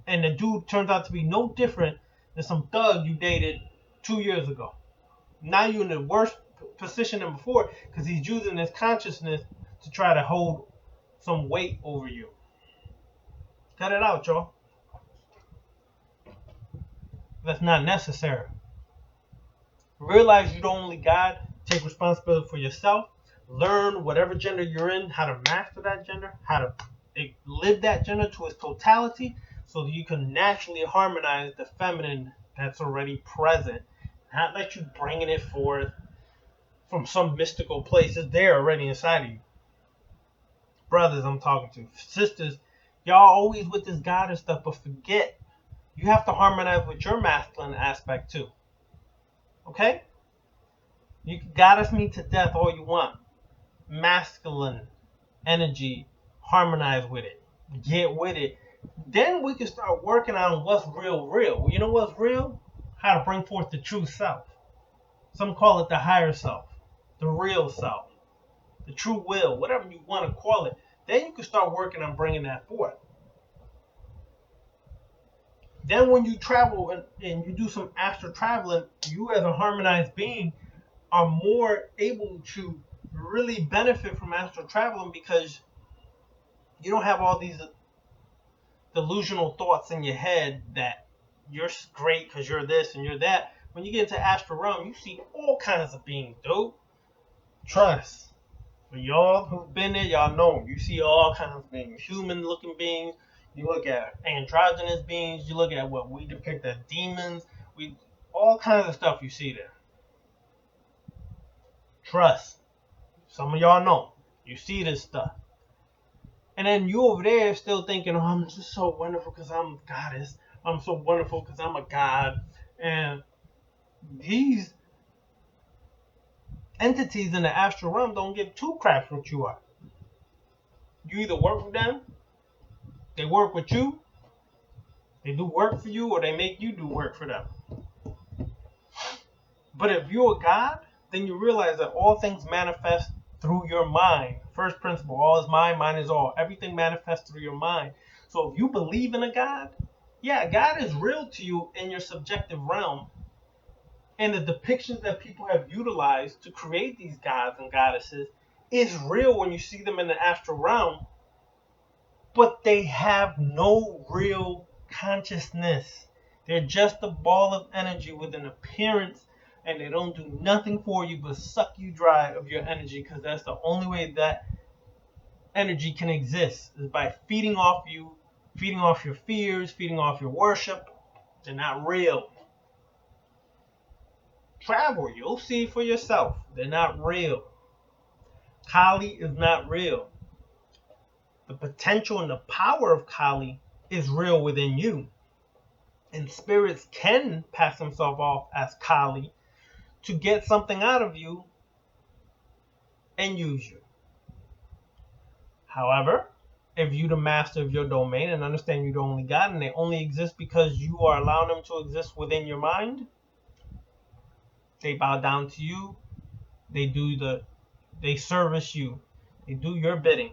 Speaker 1: and the dude turns out to be no different than some thug you dated 2 years ago. Now you're in the worst position than before because he's using his consciousness to try to hold some weight over you. Cut it out, y'all. That's not necessary. Realize you don't only God. Take responsibility for yourself. Learn whatever gender you're in, how to master that gender, how to live that gender to its totality, so that you can naturally harmonize the feminine that's already present. Not let you bringing it forth from some mystical place. It's there already inside of you. Brothers, I'm talking to. Sisters, y'all always with this goddess stuff, but forget you have to harmonize with your masculine aspect too. Okay? You can goddess me to death all you want. Masculine energy, harmonize with it. Get with it. Then we can start working on what's real. You know what's real? How to bring forth the true self. Some call it the higher self, the real self, the true will, whatever you want to call it. Then you can start working on bringing that forth. Then when you travel and you do some astral traveling, you as a harmonized being are more able to really benefit from astral traveling because you don't have all these delusional thoughts in your head that you're great because you're this and you're that. When you get into astral realm, you see all kinds of beings, dude. Trust. For y'all who've been there, y'all know. You see all kinds of beings. Human-looking beings. You look at androgynous beings. You look at what we depict as demons. All kinds of stuff you see there. Trust. Some of y'all know. You see this stuff. And then you over there still thinking, oh, I'm just so wonderful because I'm a goddess. I'm so wonderful because I'm a god. And these entities in the astral realm don't give two craps what you are. You either work with them, they work with you, they do work for you, or they make you do work for them. But if you're a god, then you realize that all things manifest through your mind. First principle, all is mind, mind is all. Everything manifests through your mind. So if you believe in a God, yeah, God is real to you in your subjective realm. And the depictions that people have utilized to create these gods and goddesses is real when you see them in the astral realm. But they have no real consciousness. They're just a ball of energy with an appearance, and they don't do nothing for you but suck you dry of your energy, because that's the only way that energy can exist, is by feeding off you, feeding off your fears, feeding off your worship. They're not real. Travel, you'll see for yourself. They're not real. Kali is not real. The potential and the power of Kali is real within you. And spirits can pass themselves off as Kali to get something out of you and use you. However, if you the master of your domain and understand you're the only God and they only exist because you are allowing them to exist within your mind, they bow down to you, they service you, they do your bidding.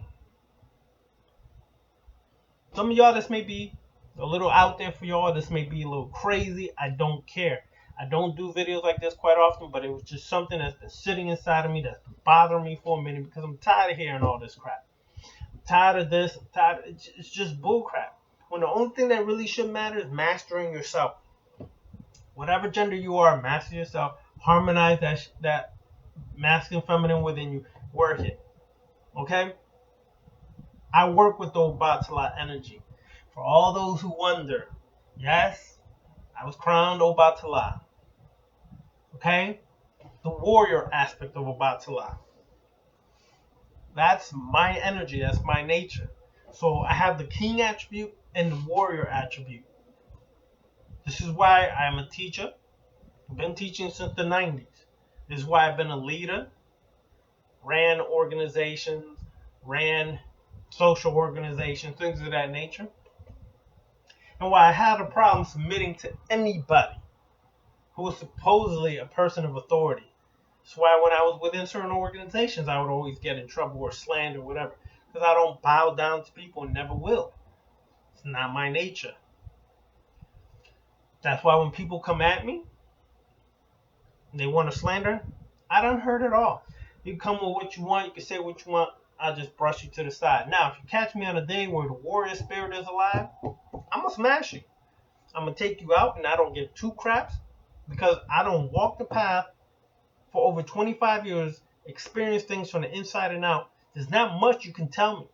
Speaker 1: Some of y'all, this may be a little out there for y'all, this may be a little crazy, I don't care. I don't do videos like this quite often, but it was just something that's been sitting inside of me, that's been bothering me for a minute, because I'm tired of hearing all this crap. I'm tired of this, it's just bull crap. When the only thing that really should matter is mastering yourself. Whatever gender you are, master yourself. Harmonize that masculine, feminine within you. Work it. Okay? I work with the Obatala energy. For all those who wonder, yes, I was crowned Obatala. Okay? The warrior aspect of Obatala. That's my energy. That's my nature. So I have the king attribute and the warrior attribute. This is why I'm a teacher. I've been teaching since the 90s. This is why I've been a leader, ran organizations, ran social organizations, things of that nature. And why I had a problem submitting to anybody who was supposedly a person of authority. That's why when I was within certain organizations, I would always get in trouble or slander or whatever. Because I don't bow down to people and never will. It's not my nature. That's why when people come at me, and they want to slander, I don't hurt at all. You can come with what you want, you can say what you want, I'll just brush you to the side. Now, if you catch me on a day where the warrior spirit is alive, I'm going to smash you. I'm going to take you out, and I don't give two craps because I don't walk the path for over 25 years, experience things from the inside and out. There's not much you can tell me.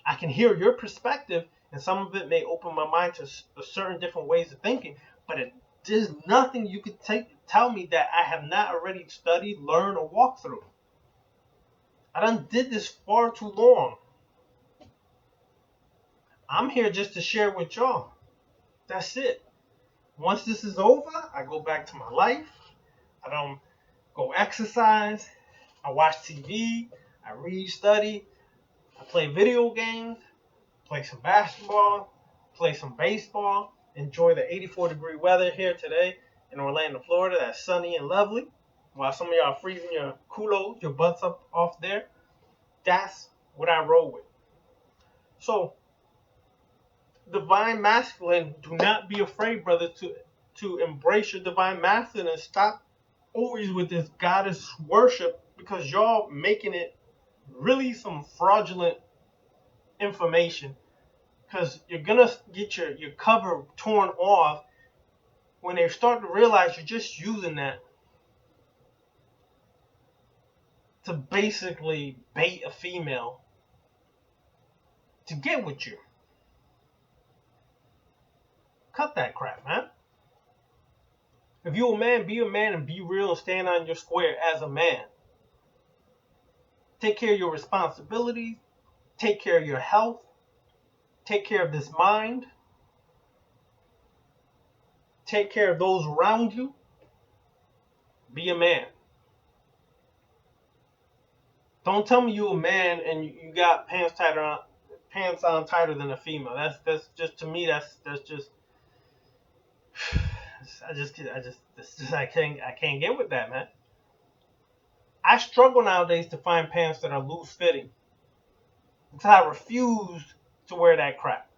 Speaker 1: I can hear your perspective, and some of it may open my mind to certain different ways of thinking, but there's nothing you could tell me that I have not already studied, learned, or walked through. I done did this far too long. I'm here just to share with y'all. That's it. Once this is over, I go back to my life. I don't go exercise. I watch TV. I read, study. I play video games. Play some basketball. Play some baseball. Enjoy the 84-degree weather here today in Orlando, Florida. That's sunny and lovely. While some of y'all are freezing your culos, your butts up off there. That's what I roll with. So, divine masculine, do not be afraid, brother, to embrace your divine masculine and stop always with this goddess worship, because y'all making it really some fraudulent information, because you're gonna get your cover torn off when they start to realize you're just using that to basically bait a female to get with you. Cut that crap, man. If you're a man, be a man and be real and stand on your square as a man. Take care of your responsibilities. Take care of your health. Take care of this mind. Take care of those around you. Be a man. Don't tell me you're a man and you got pants on tighter than a female. That's just, to me, that's just I can't get with that, man. I struggle nowadays to find pants that are loose fitting because I refuse to wear that crap.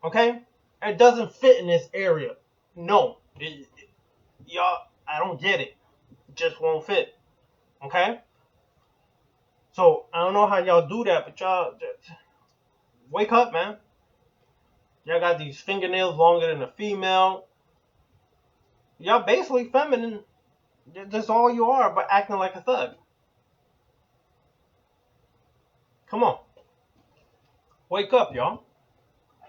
Speaker 1: Okay? It doesn't fit in this area. No. Y'all, I don't get it. It just won't fit. Okay? So, I don't know how y'all do that, but y'all, just wake up, man. Y'all got these fingernails longer than a female. Y'all basically feminine. That's all you are, but acting like a thug. Come on. Wake up, y'all.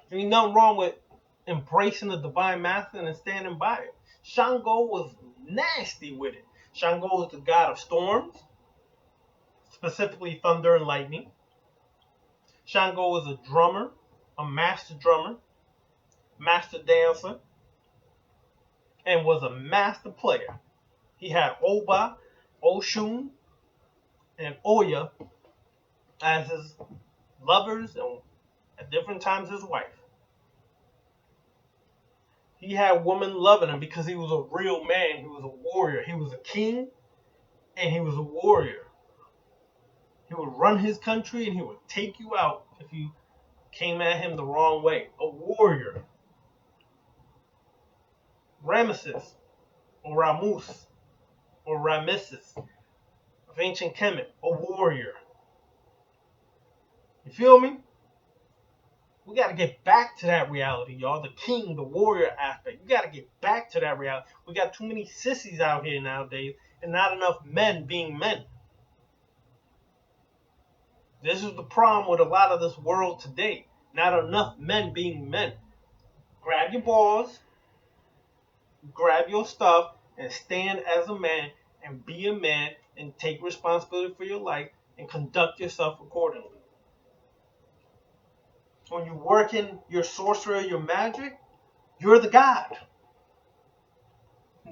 Speaker 1: There ain't nothing wrong with embracing the divine masculine and standing by it. Shango was nasty with it. Shango is the god of storms, specifically thunder and lightning. Shango is a drummer, a master drummer, master dancer, and was a master player. He had Oba, Oshun, and Oya as his lovers, and at different times his wife. He had women loving him because he was a real man. He was a warrior. He was a king, and he was a warrior. He would run his country, and he would take you out if you came at him the wrong way. A warrior. Ramesses, or Ramus, or Rameses, of ancient Kemet, a warrior. You feel me? We got to get back to that reality, y'all. The king, the warrior aspect. We got to get back to that reality. We got too many sissies out here nowadays and not enough men being men. This is the problem with a lot of this world today. Not enough men being men. Grab your balls, grab your stuff, and stand as a man and be a man and take responsibility for your life and conduct yourself accordingly. When you work in your sorcery, your magic, you're the god.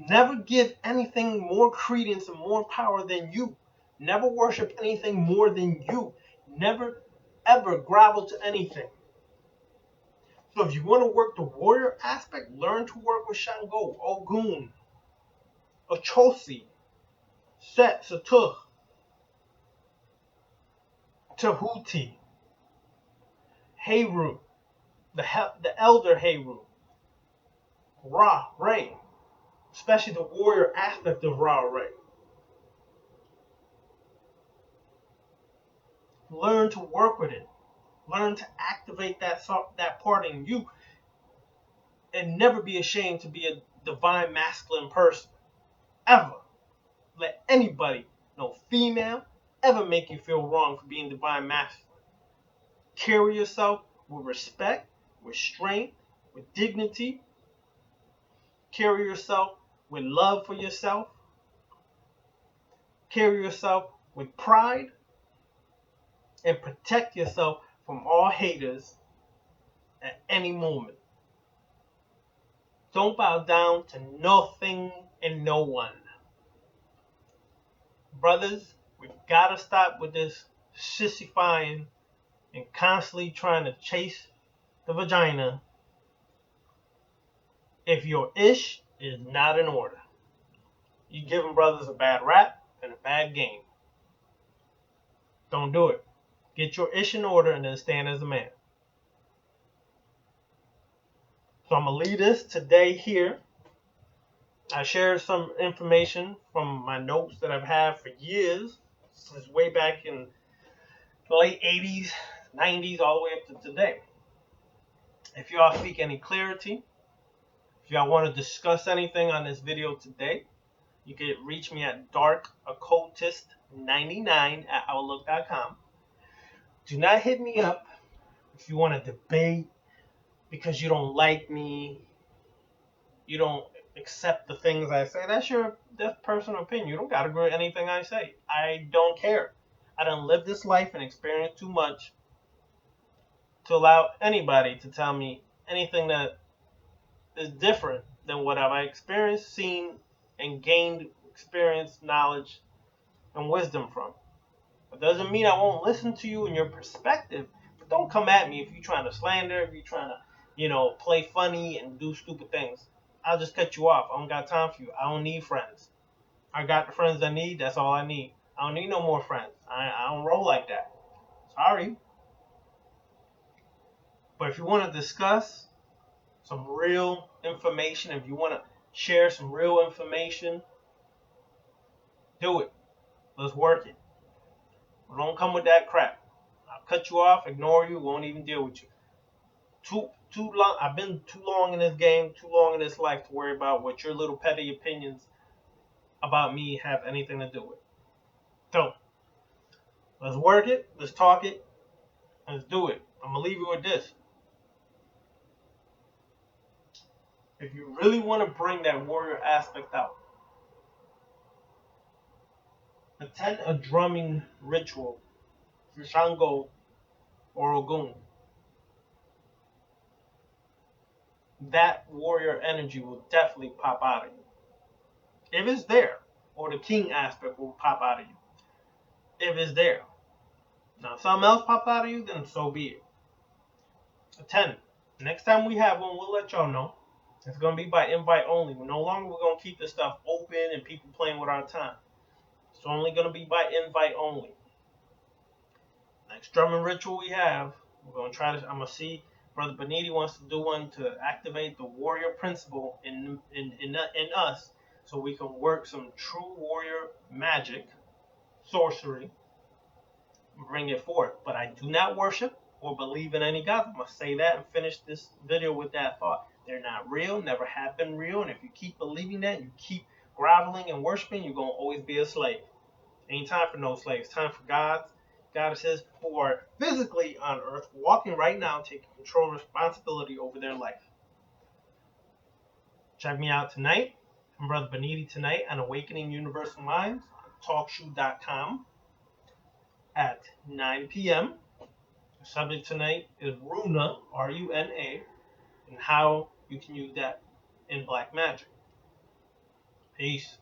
Speaker 1: Never give anything more credence and more power than you. Never worship anything more than you. Never ever grovel to anything. So if you want to work the warrior aspect, learn to work with Shango, Ogun, Ochosi, Set, Satuh, Tahuti, Heru, the elder Heru, Ra, Ray, especially the warrior aspect of Ra, Ray. Learn to work with it. Learn to activate that part in you, and never be ashamed to be a divine masculine person. Ever. Let anybody, no female, ever make you feel wrong for being divine masculine. Carry yourself with respect, with strength, with dignity. Carry yourself with love for yourself. Carry yourself with pride. And protect yourself from all haters at any moment. Don't bow down to nothing and no one. Brothers, we've got to stop with this sissifying and constantly trying to chase the vagina if your ish is not in order. You're giving brothers a bad rap and a bad game. Don't do it. Get your ish in order and then stand as a man. So I'm going to leave this today here. I shared some information from my notes that I've had for years, since way back in the late 80s, 90s, all the way up to today. If y'all seek any clarity, if y'all want to discuss anything on this video today, you can reach me at darkoccultist99@outlook.com. Do not hit me up if you want to debate because you don't like me, you don't accept the things I say. That's personal opinion. You don't got to agree with anything I say. I don't care. I done lived this life and experienced too much to allow anybody to tell me anything that is different than what I've experienced, seen, and gained experience, knowledge, and wisdom from. It doesn't mean I won't listen to you and your perspective, but don't come at me if you're trying to slander, if you're trying to, play funny and do stupid things. I'll just cut you off. I don't got time for you. I don't need friends. I got the friends I need. That's all I need. I don't need no more friends. I don't roll like that. Sorry. But if you want to discuss some real information, if you want to share some real information, do it. Let's work it. But don't come with that crap. I'll cut you off, ignore you, won't even deal with you. Too long. I've been too long in this game, too long in this life to worry about what your little petty opinions about me have anything to do with. So, let's work it, let's talk it, let's do it. I'm going to leave you with this. If you really want to bring that warrior aspect out, attend a drumming ritual for Shango or Ogun. That warrior energy will definitely pop out of you. If it's there, or the king aspect will pop out of you. If it's there. Now, if something else pops out of you, then so be it. Attend. Next time we have one, we'll let y'all know. It's going to be by invite only. No longer we're going to keep this stuff open and people playing with our time. It's only going to be by invite only. Next drumming ritual we have, we're going to try to, I'm going to see, Brother Beniti wants to do one to activate the warrior principle in us so we can work some true warrior magic, sorcery, and bring it forth. But I do not worship. or believe in any gods. I'm going to say that and finish this video with that thought. They're not real, never have been real, and if you keep believing that, you keep groveling and worshiping, you're going to always be a slave. Ain't time for no slaves. Time for gods, goddesses who are physically on earth, walking right now, taking control and responsibility over their life. Check me out tonight. I'm Brother Beniti tonight on Awakening Universal Minds on TalkShoe.com at 9 p.m. The subject tonight is Runa, R-U-N-A, and how you can use that in black magic. Peace.